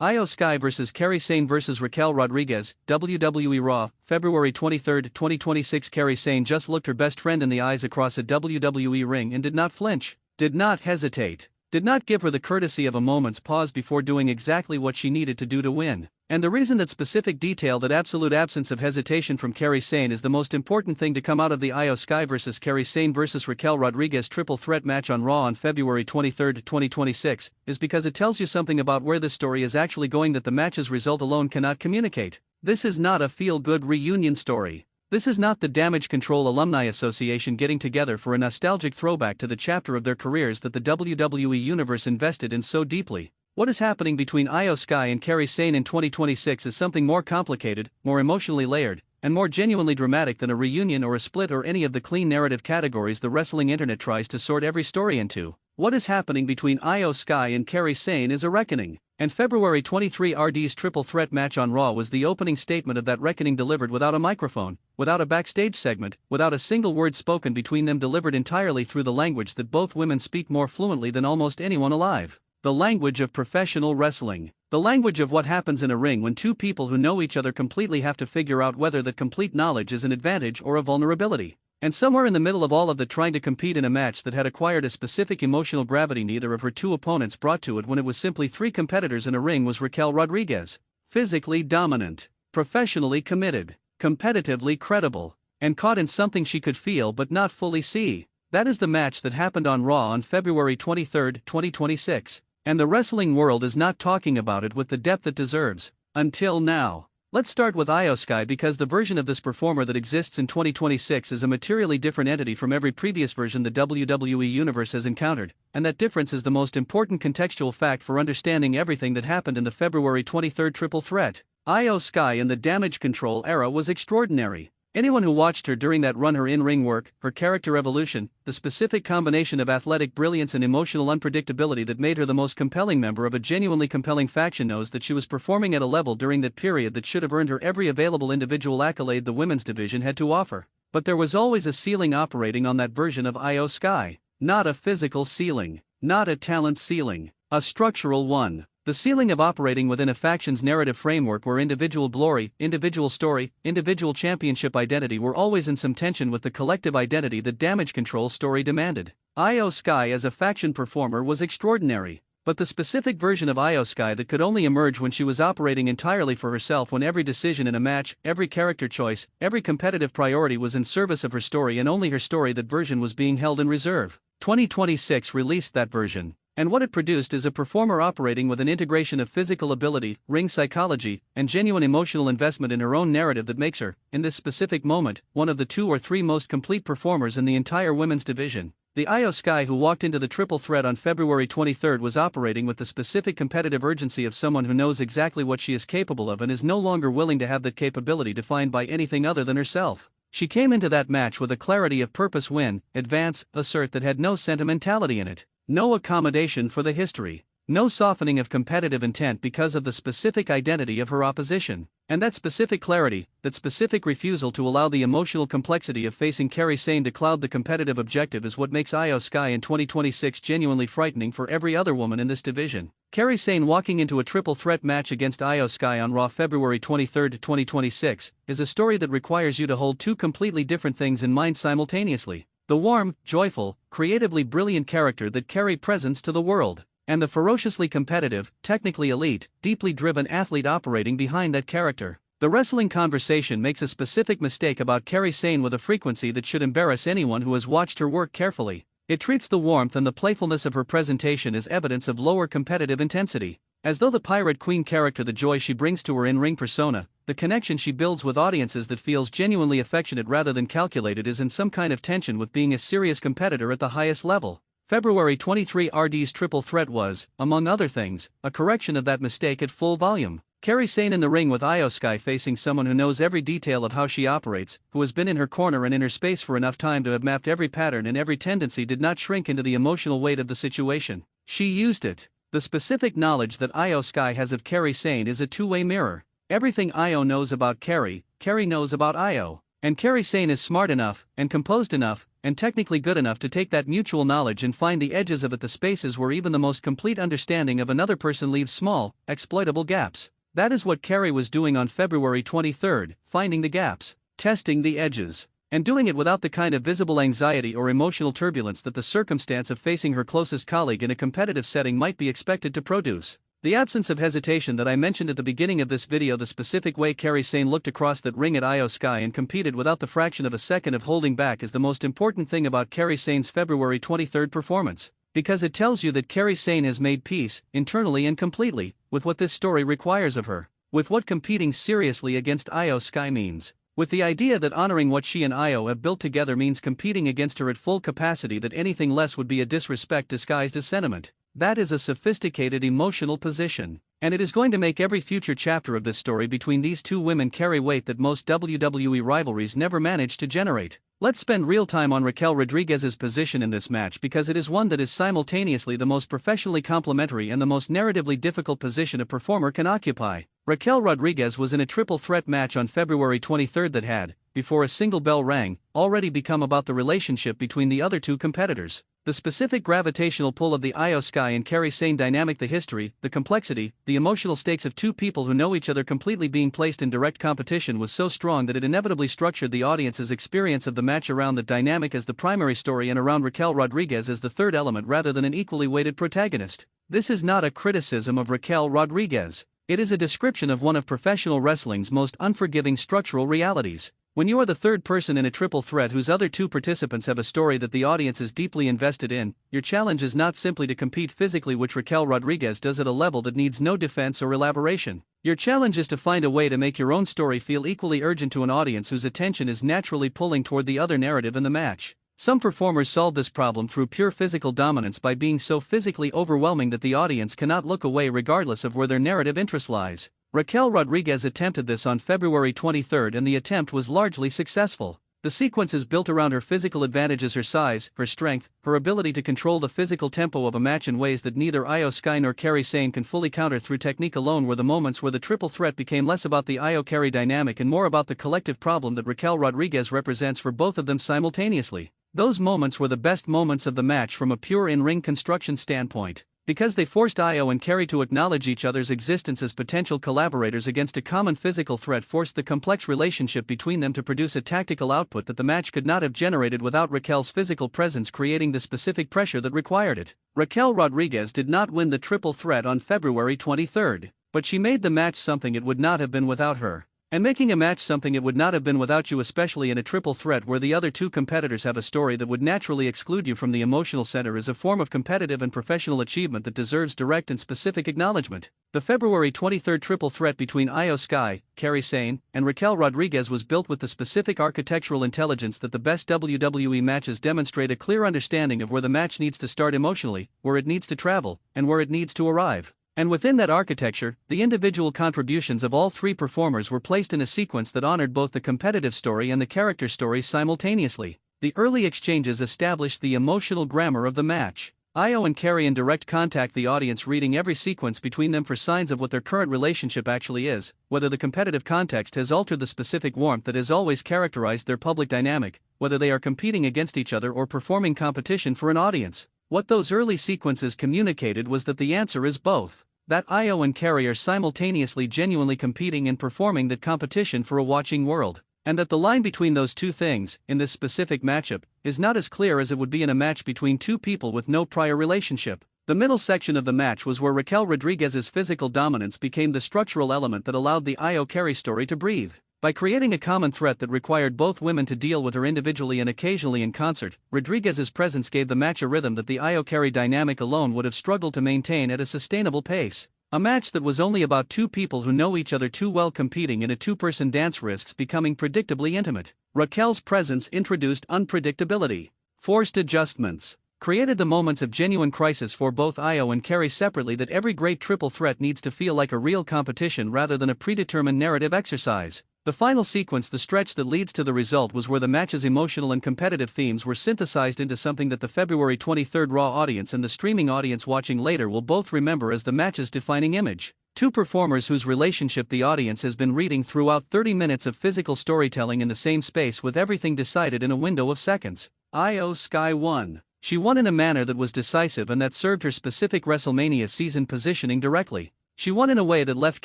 IYO Sky vs Sane vs Raquel Rodriguez, WWE Raw, February 23, 2026. Sane just looked her best friend in the eyes across a WWE ring and did not flinch, did not hesitate, did not give her the courtesy of a moment's pause before doing exactly what she needed to do to win. And the reason that specific detail, that absolute absence of hesitation from Sane, is the most important thing to come out of the IYO Sky vs Sane vs Raquel Rodriguez triple threat match on Raw on February 23, 2026, is because it tells you something about where this story is actually going that the match's result alone cannot communicate. This is not a feel-good reunion story. This is not the Damage Control Alumni Association getting together for a nostalgic throwback to the chapter of their careers that the WWE Universe invested in so deeply. What is happening between IYO Sky and Sane in 2026 is something more complicated, more emotionally layered, and more genuinely dramatic than a reunion or a split or any of the clean narrative categories the wrestling internet tries to sort every story into. What is happening between IYO Sky and Sane is a reckoning. And February 23 RD's triple threat match on Raw was the opening statement of that reckoning, delivered without a microphone, without a backstage segment, without a single word spoken between them, delivered entirely through the language that both women speak more fluently than almost anyone alive. The language of professional wrestling. The language of what happens in a ring when two people who know each other completely have to figure out whether that complete knowledge is an advantage or a vulnerability. And somewhere in the middle of all of that, trying to compete in a match that had acquired a specific emotional gravity neither of her two opponents brought to it when it was simply three competitors in a ring, was Raquel Rodriguez. Physically dominant, professionally committed, competitively credible, and caught in something she could feel but not fully see. That is the match that happened on Raw on February 23, 2026. And the wrestling world is not talking about it with the depth it deserves, until now. Let's start with IYO Sky, because the version of this performer that exists in 2026 is a materially different entity from every previous version the WWE Universe has encountered, and that difference is the most important contextual fact for understanding everything that happened in the February 23 triple threat. IYO Sky in the Damage Control era was extraordinary. Anyone who watched her during that run, her in-ring work, her character evolution, the specific combination of athletic brilliance and emotional unpredictability that made her the most compelling member of a genuinely compelling faction, knows that she was performing at a level during that period that should have earned her every available individual accolade the women's division had to offer. But there was always a ceiling operating on that version of IYO Sky. Not a physical ceiling, not a talent ceiling, a structural one. The ceiling of operating within a faction's narrative framework where individual glory, individual story, individual championship identity were always in some tension with the collective identity that Damage Control story demanded. IYO Sky as a faction performer was extraordinary, but the specific version of IYO Sky that could only emerge when she was operating entirely for herself, when every decision in a match, every character choice, every competitive priority was in service of her story and only her story, that version was being held in reserve. 2026 released that version. And what it produced is a performer operating with an integration of physical ability, ring psychology, and genuine emotional investment in her own narrative that makes her, in this specific moment, one of the 2 or 3 most complete performers in the entire women's division. The IYO Sky who walked into the triple threat on February 23 was operating with the specific competitive urgency of someone who knows exactly what she is capable of and is no longer willing to have that capability defined by anything other than herself. She came into that match with a clarity of purpose: win, advance, assert, that had no sentimentality in it. No accommodation for the history, no softening of competitive intent because of the specific identity of her opposition. And that specific clarity, that specific refusal to allow the emotional complexity of facing Sane to cloud the competitive objective, is what makes IYO Sky in 2026 genuinely frightening for every other woman in this division. Sane walking into a triple threat match against IYO Sky on Raw February 23, 2026, is a story that requires you to hold 2 completely different things in mind simultaneously. The warm, joyful, creatively brilliant character that Kairi presents to the world, and the ferociously competitive, technically elite, deeply driven athlete operating behind that character. The wrestling conversation makes a specific mistake about Sane with a frequency that should embarrass anyone who has watched her work carefully. It treats the warmth and the playfulness of her presentation as evidence of lower competitive intensity, as though the Pirate Queen character, the joy she brings to her in-ring persona, the connection she builds with audiences that feels genuinely affectionate rather than calculated, is in some kind of tension with being a serious competitor at the highest level. February 23 RD's triple threat was, among other things, a correction of that mistake at full volume. Sane in the ring with IYO Sky facing someone who knows every detail of how she operates, who has been in her corner and in her space for enough time to have mapped every pattern and every tendency, did not shrink into the emotional weight of the situation. She used it. The specific knowledge that IYO Sky has of Sane is a two-way mirror. Everything IYO knows about Kairi knows about IYO. And Kairi Sane is smart enough, and composed enough, and technically good enough to take that mutual knowledge and find the edges of it, the spaces where even the most complete understanding of another person leaves small, exploitable gaps. That is what Kairi was doing on February 23, finding the gaps, testing the edges, and doing it without the kind of visible anxiety or emotional turbulence that the circumstance of facing her closest colleague in a competitive setting might be expected to produce. The absence of hesitation that I mentioned at the beginning of this video, the specific way Kairi Sane looked across that ring at IYO Sky and competed without the fraction of a second of holding back, is the most important thing about Kairi Sane's February 23 performance, because it tells you that Kairi Sane has made peace, internally and completely, with what this story requires of her, with what competing seriously against IYO Sky means, with the idea that honoring what she and IYO have built together means competing against her at full capacity, that anything less would be a disrespect disguised as sentiment. That is a sophisticated emotional position, and it is going to make every future chapter of this story between these two women carry weight that most WWE rivalries never manage to generate. Let's spend real time on Raquel Rodriguez's position in this match, because it is one that is simultaneously the most professionally complementary and the most narratively difficult position a performer can occupy. Raquel Rodriguez was in a triple threat match on February 23 that had, before a single bell rang, already become about the relationship between the other two competitors. The specific gravitational pull of the IYO Sky and Kairi Sane dynamic, the history, the complexity, the emotional stakes of two people who know each other completely being placed in direct competition was so strong that it inevitably structured the audience's experience of the match around the dynamic as the primary story and around Raquel Rodriguez as the third element rather than an equally weighted protagonist. This is not a criticism of Raquel Rodriguez. It is a description of one of professional wrestling's most unforgiving structural realities. When you are the third person in a triple threat whose other two participants have a story that the audience is deeply invested in, your challenge is not simply to compete physically, which Raquel Rodriguez does at a level that needs no defense or elaboration. Your challenge is to find a way to make your own story feel equally urgent to an audience whose attention is naturally pulling toward the other narrative in the match. Some performers solve this problem through pure physical dominance by being so physically overwhelming that the audience cannot look away regardless of where their narrative interest lies. Raquel Rodriguez attempted this on February 23 and the attempt was largely successful. The sequence is built around her physical advantages, her size, her strength, her ability to control the physical tempo of a match in ways that neither IYO Sky nor Kairi Sane can fully counter through technique alone, were the moments where the triple threat became less about the IYO Kairi dynamic and more about the collective problem that Raquel Rodriguez represents for both of them simultaneously. Those moments were the best moments of the match from a pure in-ring construction standpoint, because they forced IYO and Kairi to acknowledge each other's existence as potential collaborators against a common physical threat, forced the complex relationship between them to produce a tactical output that the match could not have generated without Raquel's physical presence creating the specific pressure that required it. Raquel Rodriguez did not win the triple threat on February 23, but she made the match something it would not have been without her. And making a match something it would not have been without you, especially in a triple threat where the other two competitors have a story that would naturally exclude you from the emotional center, is a form of competitive and professional achievement that deserves direct and specific acknowledgement. The February 23 triple threat between IYO Sky, Kairi Sane, and Raquel Rodriguez was built with the specific architectural intelligence that the best WWE matches demonstrate, a clear understanding of where the match needs to start emotionally, where it needs to travel, and where it needs to arrive. And within that architecture, the individual contributions of all three performers were placed in a sequence that honored both the competitive story and the character story simultaneously. The early exchanges established the emotional grammar of the match. IYO and Kairi in direct contact, the audience reading every sequence between them for signs of what their current relationship actually is, whether the competitive context has altered the specific warmth that has always characterized their public dynamic, whether they are competing against each other or performing competition for an audience. What those early sequences communicated was that the answer is both. That IYO and Kairi are simultaneously genuinely competing and performing that competition for a watching world. And that the line between those two things, in this specific matchup, is not as clear as it would be in a match between two people with no prior relationship. The middle section of the match was where Raquel Rodriguez's physical dominance became the structural element that allowed the IYO Kairi story to breathe. By creating a common threat that required both women to deal with her individually and occasionally in concert, Rodriguez's presence gave the match a rhythm that the IYO Kairi dynamic alone would have struggled to maintain at a sustainable pace. A match that was only about two people who know each other too well competing in a two-person dance risks becoming predictably intimate. Raquel's presence introduced unpredictability, forced adjustments, created the moments of genuine crisis for both IYO and Kairi separately that every great triple threat needs to feel like a real competition rather than a predetermined narrative exercise. The final sequence, the stretch that leads to the result, was where the match's emotional and competitive themes were synthesized into something that the February 23 Raw audience and the streaming audience watching later will both remember as the match's defining image. Two performers whose relationship the audience has been reading throughout 30 minutes of physical storytelling in the same space, with everything decided in a window of seconds. IYO Sky won. She won in a manner that was decisive and that served her specific WrestleMania season positioning directly. She won in a way that left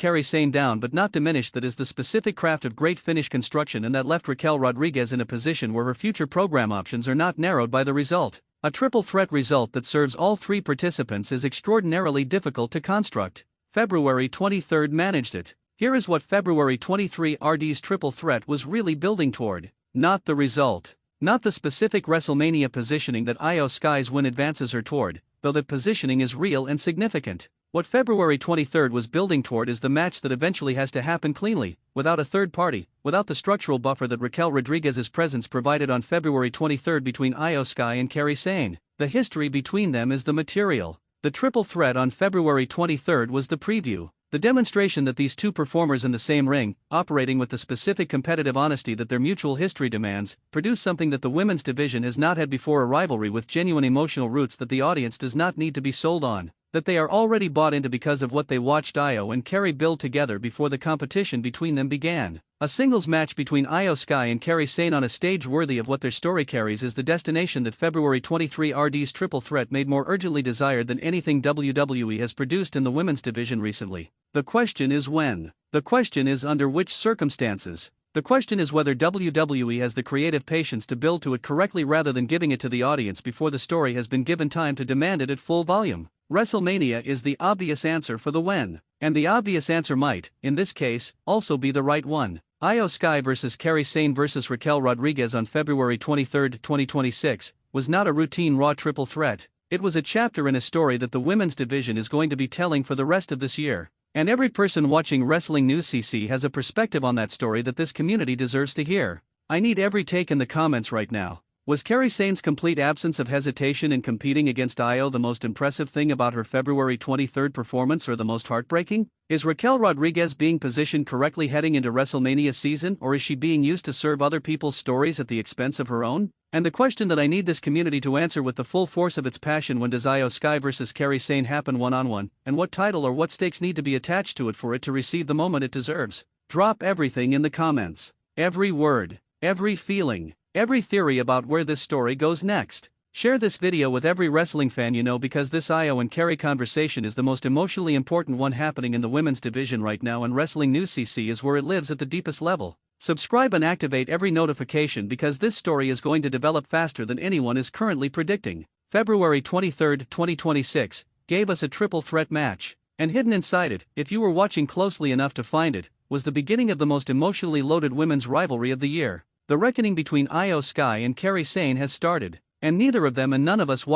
Kairi Sane down but not diminished, that is the specific craft of great finish construction, and that left Raquel Rodriguez in a position where her future program options are not narrowed by the result. A triple threat result that serves all three participants is extraordinarily difficult to construct. February 23 managed it. Here is what February 23 RD's triple threat was really building toward. Not the result. Not the specific WrestleMania positioning that IYO Sky's win advances her toward, though that positioning is real and significant. What February 23 was building toward is the match that eventually has to happen cleanly, without a third party, without the structural buffer that Raquel Rodriguez's presence provided on February 23 between IYO Sky and Kairi Sane. The history between them is the material. The triple threat on February 23 was the preview, the demonstration that these two performers in the same ring, operating with the specific competitive honesty that their mutual history demands, produce something that the women's division has not had before: a rivalry with genuine emotional roots that the audience does not need to be sold on, that they are already bought into because of what they watched IYO and Kairi build together before the competition between them began. A singles match between IYO Sky and Kairi Sane on a stage worthy of what their story carries is the destination that February 23 RD's triple threat made more urgently desired than anything WWE has produced in the women's division recently. The question is when. The question is under which circumstances. The question is whether WWE has the creative patience to build to it correctly rather than giving it to the audience before the story has been given time to demand it at full volume. WrestleMania is the obvious answer for the when. And the obvious answer might, in this case, also be the right one. IYO Sky vs. Kairi Sane vs. Raquel Rodriguez on February 23, 2026, was not a routine Raw triple threat. It was a chapter in a story that the women's division is going to be telling for the rest of this year. And every person watching Wrestling News CC has a perspective on that story that this community deserves to hear. I need every take in the comments right now. Was Kairi Sane's complete absence of hesitation in competing against IYO the most impressive thing about her February 23 performance, or the most heartbreaking? Is Raquel Rodriguez being positioned correctly heading into WrestleMania season, or is she being used to serve other people's stories at the expense of her own? And the question that I need this community to answer with the full force of its passion: when does IYO Sky vs. Kairi Sane happen one-on-one, and what title or what stakes need to be attached to it for it to receive the moment it deserves? Drop everything in the comments. Every word, every feeling, every theory about where this story goes next. Share this video with every wrestling fan you know, because this IYO and Kairi conversation is the most emotionally important one happening in the women's division right now, and Wrestling News CC is where it lives at the deepest level. Subscribe and activate every notification, because this story is going to develop faster than anyone is currently predicting. February 23, 2026, gave us a triple threat match. And hidden inside it, if you were watching closely enough to find it, was the beginning of the most emotionally loaded women's rivalry of the year. The reckoning between IYO Sky and Kairi Sane has started, and neither of them and none of us watching